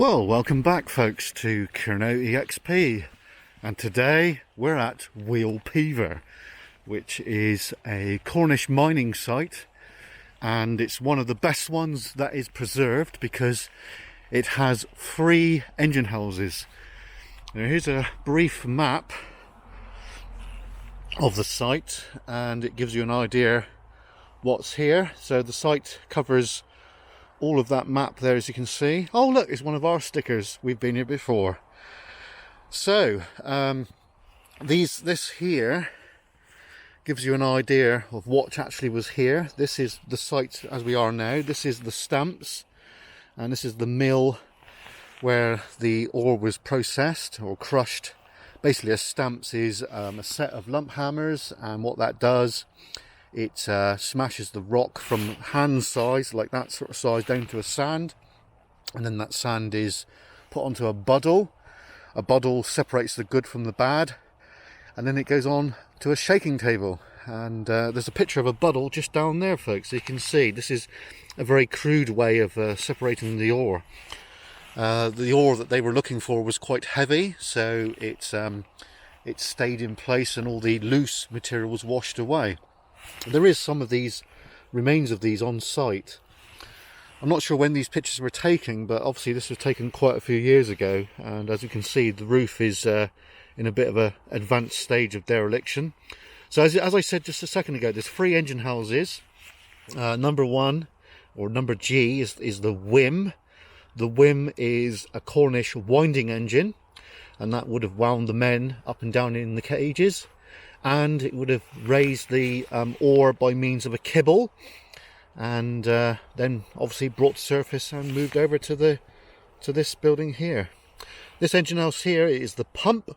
Well, welcome back folks to Kerno EXP, and today we're at Wheal Peevor, which is a Cornish mining site, and it's one of the best ones that is preserved because it has 3 engine houses. Now here's a brief map of the site and it gives you an idea what's here. So the site covers all of that map there, as you can see. Oh look, it's one of our stickers. We've been here before. So this here gives you an idea of what actually was here. This is the site as we are now. This is the stamps, and this is the mill where the ore was processed or crushed. Basically, a stamps is a set of lump hammers, and what that does, it smashes the rock from hand size, like that sort of size, down to a sand, and then that sand is put onto a buddle. A buddle separates the good from the bad, and then it goes on to a shaking table. And there's a picture of a buddle just down there, folks, so you can see this is a very crude way of separating the ore. The ore that they were looking for was quite heavy, so it stayed in place and all the loose material was washed away. There is some of these remains of these on site. I'm not sure when these pictures were taken, but obviously this was taken quite a few years ago, and as you can see, the roof is in a bit of an advanced stage of dereliction. So as I said just a second ago, there's 3 engine houses. Number 1, or number G, is the whim. The whim is a Cornish winding engine, and that would have wound the men up and down in the cages, and it would have raised the ore by means of a kibble, and then obviously brought to surface and moved over to this building here. This engine house here is the pump,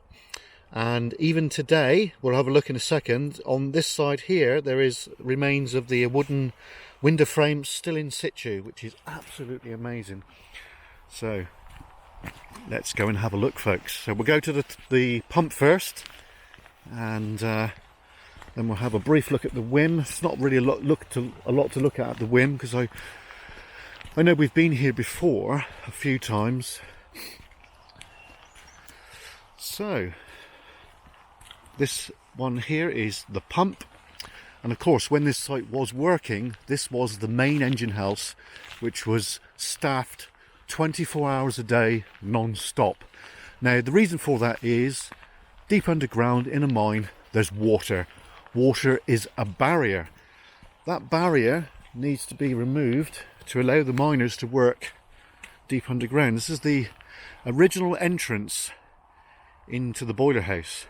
and even today, we'll have a look in a second, on this side here there is remains of the wooden window frame still in situ, which is absolutely amazing. So let's go and have a look, folks. So we'll go to the pump first, and then we'll have a brief look at the whim. It's not really a lot to look at the whim, because I know we've been here before a few times. So this one here is the pump, and of course when this site was working, this was the main engine house, which was staffed 24 hours a day non-stop. Now the reason for that is deep underground in a mine there's water. Water is a barrier. That barrier needs to be removed to allow the miners to work deep underground. This is the original entrance into the boiler house.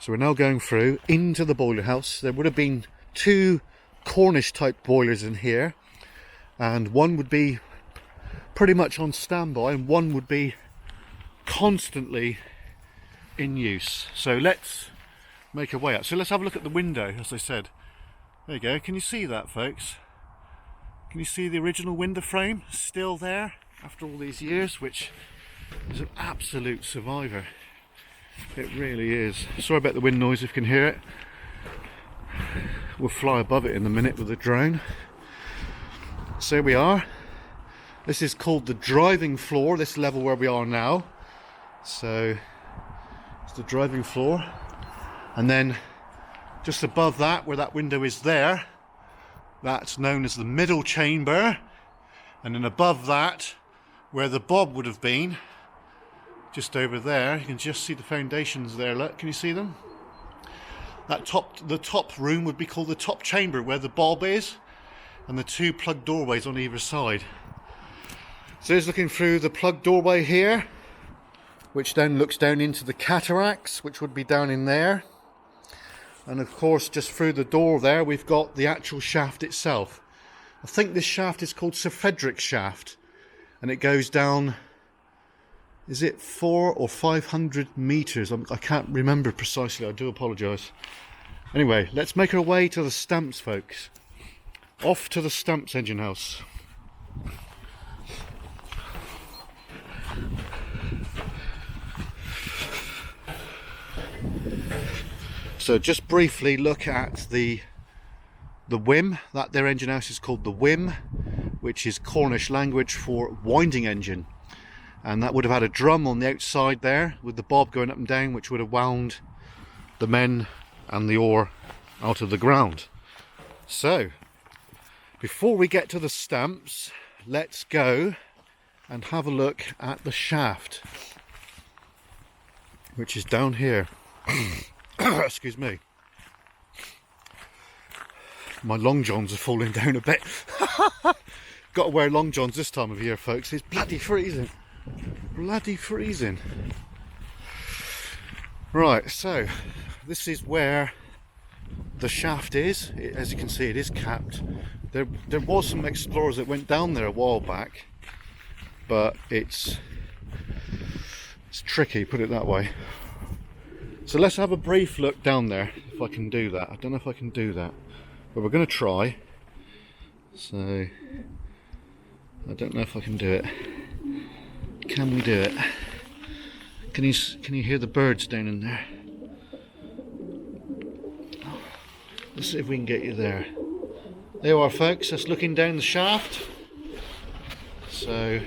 So we're now going through into the boiler house. There would have been 2 Cornish type boilers in here, and one would be pretty much on standby and one would be constantly in use. So let's make our way up. So let's have a look at the window, as I said. There you go. Can you see that, folks? Can you see the original window frame still there after all these years, which is an absolute survivor. It really is. Sorry about the wind noise if you can hear it. We'll fly above it in a minute with the drone. So here we are. This is called the driving floor, this level where we are now. So it's the driving floor, and then just above that, where that window is there, that's known as the middle chamber, and then above that, where the bob would have been, just over there, you can just see the foundations there. Look, can you see them? The top room would be called the top chamber, where the bob is, and the 2 plug doorways on either side. So here's looking through the plug doorway here, which then looks down into the cataracts, which would be down in there. And of course, just through the door there, we've got the actual shaft itself. I think this shaft is called Sir Frederick's shaft, and it goes down, is it 400 or 500 meters? I can't remember precisely, I do apologise. Anyway, let's make our way to the stamps, folks. Off to the stamps engine house. So just briefly look at the whim. That their engine house is called the whim, which is Cornish language for winding engine. and that would have had a drum on the outside there with the bob going up and down, which would have wound the men and the ore out of the ground. So before we get to the stamps, let's go and have a look at the shaft, which is down here. Excuse me, my long johns are falling down a bit. Got to wear long johns this time of year, folks. It's bloody freezing. Bloody freezing. Right, so this is where the shaft is. As you can see, it is capped. There was some explorers that went down there a while back, but it's tricky, put it that way. So let's have a brief look down there, if I can do that. I don't know if I can do that, but we're going to try. So I don't know if I can do it. Can we do it? Can you hear the birds down in there? Let's see if we can get you there. There you are, folks. That's looking down the shaft. So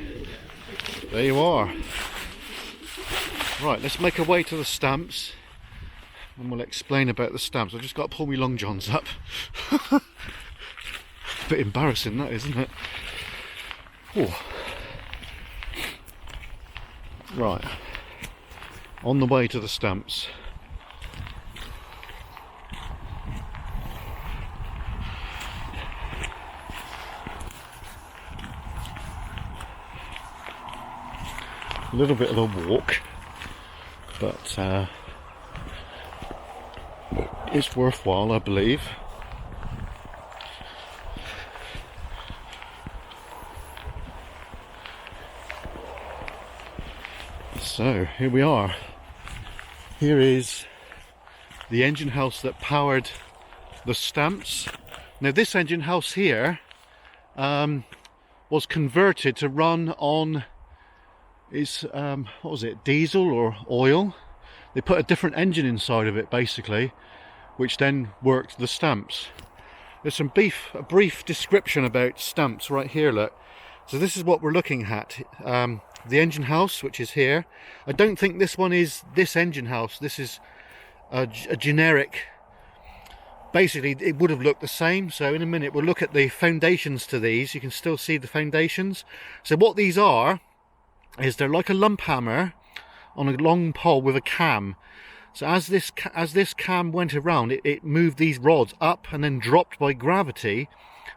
there you are. Right, let's make our way to the stamps and we'll explain about the stamps. I've just got to pull my long johns up. A bit embarrassing that, isn't it? Whew. Right, on the way to the stamps. A little bit of a walk, but it's worthwhile, I believe. So here we are. Here is the engine house that powered the stamps. Now this engine house here was converted to run on what was it, diesel or oil. They put a different engine inside of it basically, which then worked the stamps. There's a brief description about stamps right here, look. So this is what we're looking at. The engine house, which is here. I don't think this one is this engine house. This is a generic. Basically, it would have looked the same. So in a minute, we'll look at the foundations to these. You can still see the foundations. So what these are is they're like a lump hammer on a long pole with a cam. So as this cam went around, it moved these rods up and then dropped by gravity,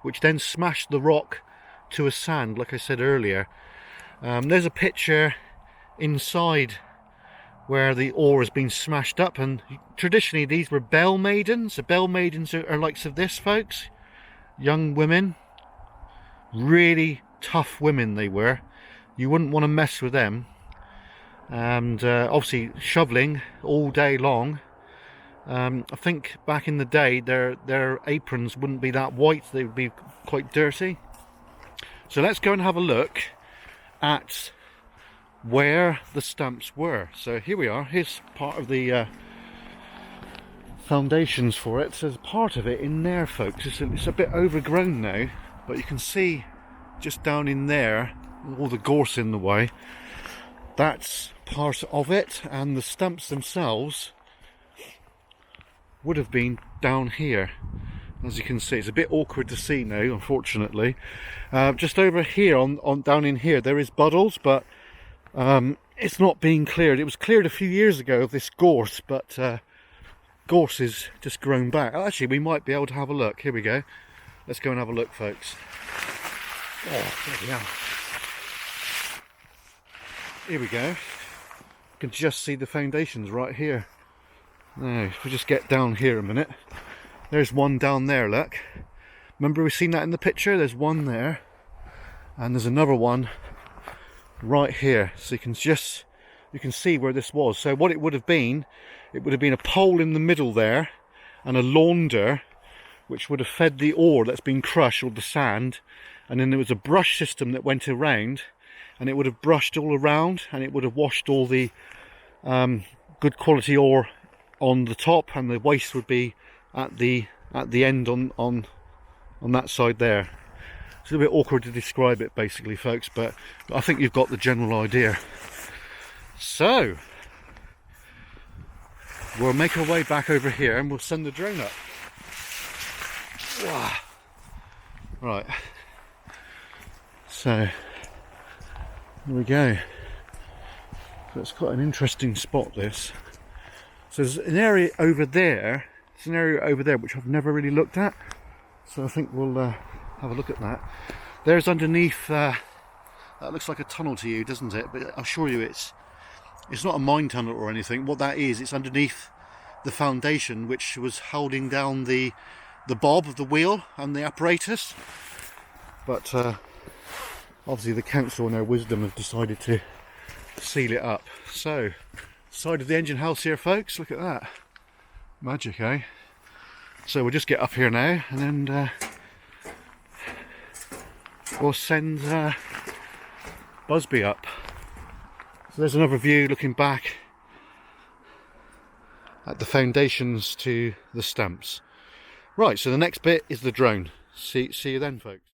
which then smashed the rock to a sand, like I said earlier. There's a picture inside where the ore has been smashed up, and traditionally these were bell maidens. The bell maidens are likes of this, folks. Young women, really tough women they were. You wouldn't want to mess with them. And obviously shoveling all day long. I think back in the day their aprons wouldn't be that white, they would be quite dirty. So let's go and have a look at where the stamps were. So here we are. Here's part of the foundations for it. So there's part of it in there, folks. It's a bit overgrown now, but you can see just down in there, all the gorse in the way. That's part of it, and the stamps themselves would have been down here. As you can see, it's a bit awkward to see now, unfortunately. Just over here, on down in here, there is puddles, but it's not being cleared. It was cleared a few years ago of this gorse, but gorse is just grown back. Actually, we might be able to have a look. Here we go. Let's go and have a look, folks. Oh, bloody hell. Here we go. You can just see the foundations right here. Now, if we just get down here a minute. There's one down there, look. Remember we've seen that in the picture? There's one there. And there's another one right here. So you can see where this was. So what it would have been a pole in the middle there and a launder which would have fed the ore that's been crushed, or the sand. And then there was a brush system that went around, and it would have brushed all around, and it would have washed all the good quality ore on the top, and the waste would be at the end on that side there. It's a little bit awkward to describe it basically, folks, but I think you've got the general idea. So we'll make our way back over here and we'll send the drone up. Wow. Right, so there we go. So it's quite an interesting spot, this. So there's an area over there. It's an area over there which I've never really looked at. So I think we'll have a look at that. There's underneath. That looks like a tunnel to you, doesn't it? But I'll assure you, it's not a mine tunnel or anything. What that is, it's underneath the foundation which was holding down the bob of the wheel and the apparatus. But obviously the council in their wisdom have decided to seal it up. So, side of the engine house here, folks, look at that. Magic, eh? So we'll just get up here now and then we'll send Busby up. So there's another view looking back at the foundations to the stamps. Right, so the next bit is the drone. See you then, folks.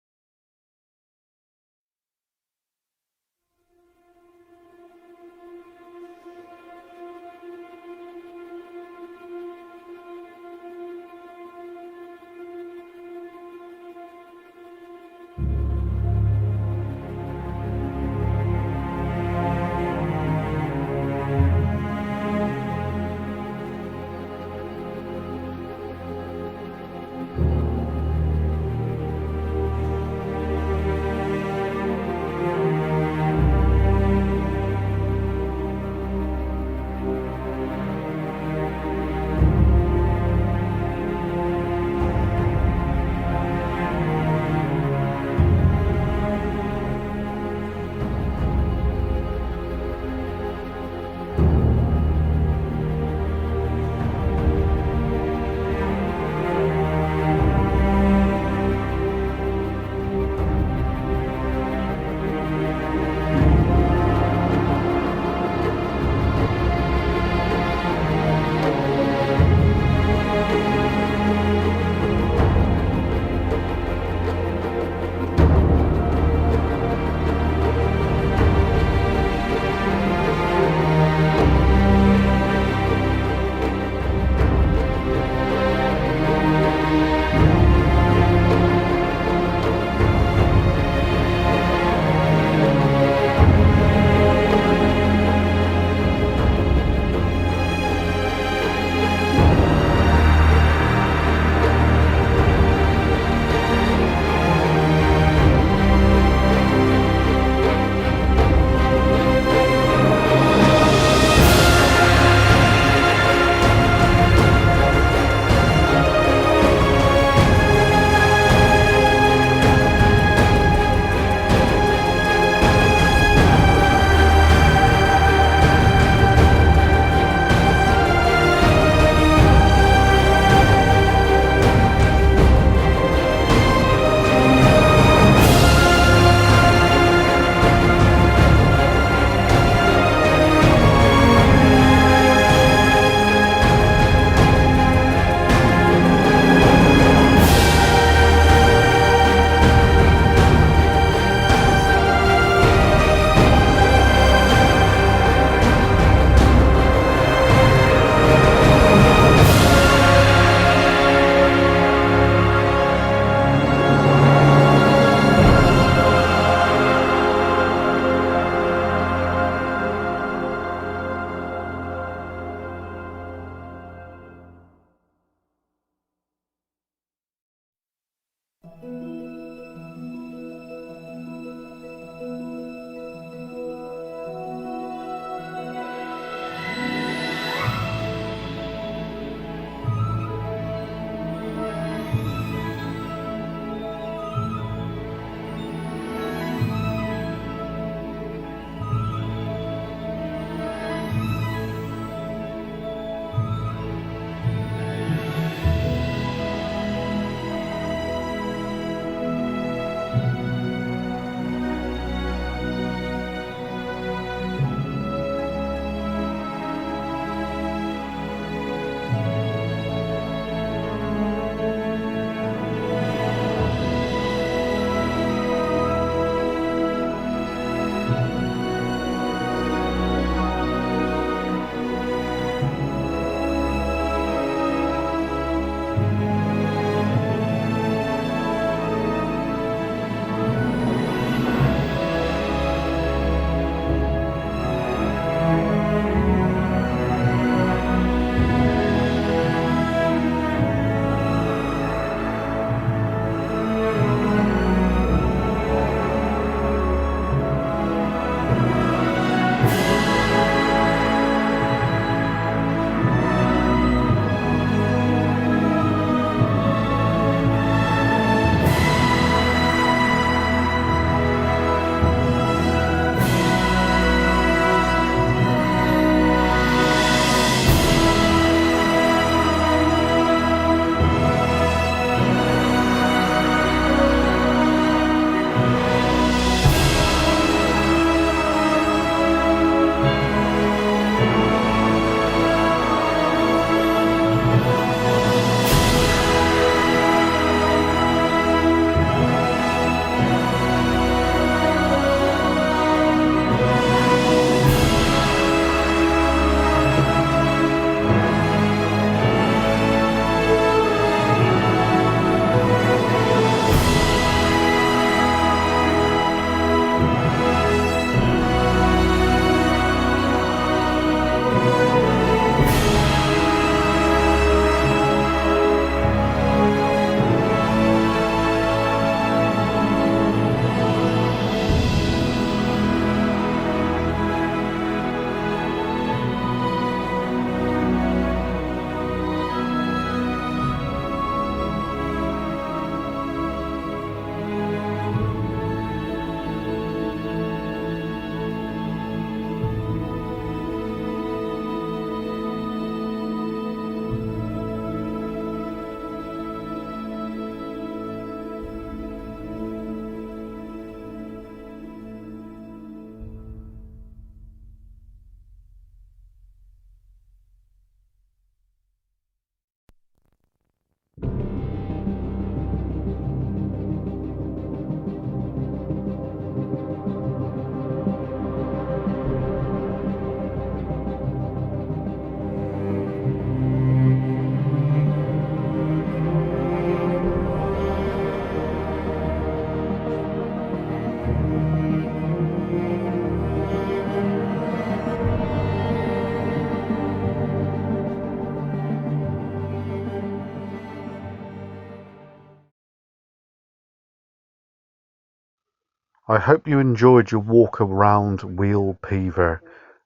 I hope you enjoyed your walk around Wheal Peevor.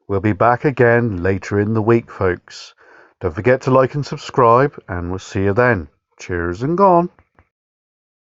We'll be back again later in the week, folks. Don't forget to like and subscribe, and we'll see you then. Cheers and gone.